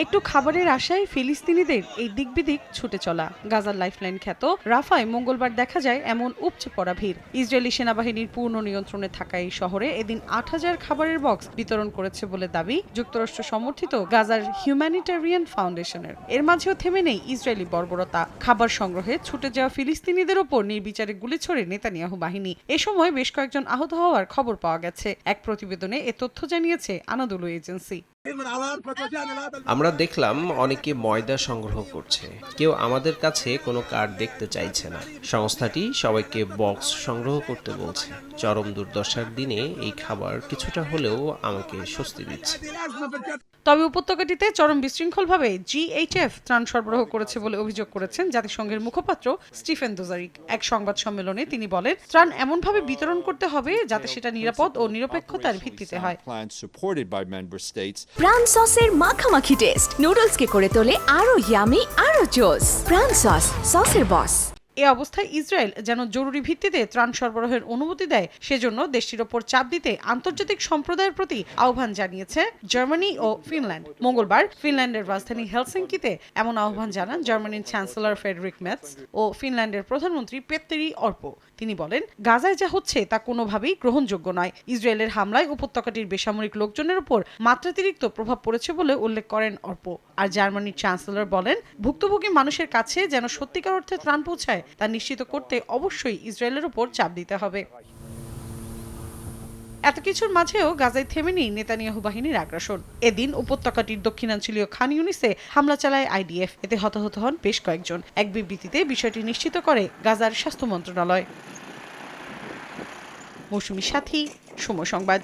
একটু খাবারের আশায় ফিলিস্তিনিদের এই দিকবিদিক ছুটে চলা। গাজার লাইফলাইন খ্যাত রাফায় মঙ্গলবার দেখা যায় এমন উপচে পড়া ভিড়। ইসরায়েলি সেনাবাহিনীর পূর্ণ নিয়ন্ত্রণে থাকা এই শহরে এদিন ৮,০০০ খাবারের বক্স বিতরণ করেছে বলে দাবি যুক্তরাষ্ট্র সমর্থিত গাজার হিউম্যানিটেরিয়ান ফাউন্ডেশনের। এর মাঝেও থেমে নেই ইসরায়েলি বর্বরতা। খাবার সংগ্রহে ছুটে যাওয়া ফিলিস্তিনিদের ওপর নির্বিচারে গুলি ছোড়ে নেতানিয়াহু বাহিনী। এ সময় বেশ কয়েকজন আহত হওয়ার খবর পাওয়া গেছে। এক প্রতিবেদনে এ তথ্য জানিয়েছে আনাদোলু এজেন্সি। আমরা দেখলাম অনেকে ময়দা সংগ্রহ করছে, কেউ আমাদের কাছে কোনো কার্ড দেখতে চাইছে না। সংস্থাটি সবাইকে বক্স সংগ্রহ করতে বলছে। চরম দুর্দশার দিনে এই খাবার কিছুটা হলেও আমাকে স্বস্তি দিচ্ছে। তবে উপত্যকাটিতে চরম বিশৃঙ্খলভাবে জিএইচএফ ত্রাণ সরবরাহ করেছে বলে অভিযোগ করেছেন জাতিসংঘের মুখপাত্র স্টিফেন দুজারিক। এক সংবাদ সম্মেলনে তিনি বলেন, ত্রাণ এমনভাবে বিতরণ করতে হবে যাতে সেটা নিরাপদ ও নিরপেক্ষতার ভিত্তিতে হয়। প্রাণ সসের মাখামাখি টেস্ট নুডলসকে করে তোলে আরো ইয়ামি আরো জোস। প্রাণ সস, সসের বস। এ অবস্থায় ইসরায়েল যেন জরুরি ভিত্তিতে ত্রাণ সরবরাহের অনুমতি দেয়, সেজন্য দেশটির ওপর চাপ দিতে আন্তর্জাতিক সম্প্রদায়ের প্রতি আহ্বান জানিয়েছে জার্মানি ও ফিনল্যান্ড। মঙ্গলবার ফিনল্যান্ডের রাজধানী হেলসিঙ্কিতে এমন আহ্বান জানান জার্মানির চ্যান্সেলর ফ্রেডরিক মেটস ও ফিনল্যান্ডের প্রধানমন্ত্রী পেত্তেরি অর্পো। তিনি বলেন, গাজায় যা হচ্ছে তা কোনোভাবেই গ্রহণযোগ্য নয়। ইসরায়েলের হামলায় উপত্যকাটির বেসামরিক লোকজনের উপর মাত্রাতিরিক্ত প্রভাব পড়েছে বলে উল্লেখ করেন অর্পো। আর জার্মানির চ্যান্সেলর বলেন, ভুক্তভোগী মানুষের কাছে যেন সত্যিকার অর্থে ত্রাণ পৌঁছায় তা নিশ্চিত করতে অবশ্যই ইসরায়েলের উপর চাপ দিতে হবে। এত কিছুর মাঝেও গাজায় থেমে নেই নেতানিয়াহু বাহিনীর আগ্রাসন। এদিন উপত্যকাটির দক্ষিণাঞ্চলীয় খান ইউনিসে হামলা চালায় আইডিএফ। এতে হতাহত হন বেশ কয়েকজন। এক বিবৃতিতে বিষয়টি নিশ্চিত করে গাজার স্বাস্থ্য মন্ত্রণালয়। মৌসুমী সাথী, সময় সংবাদ।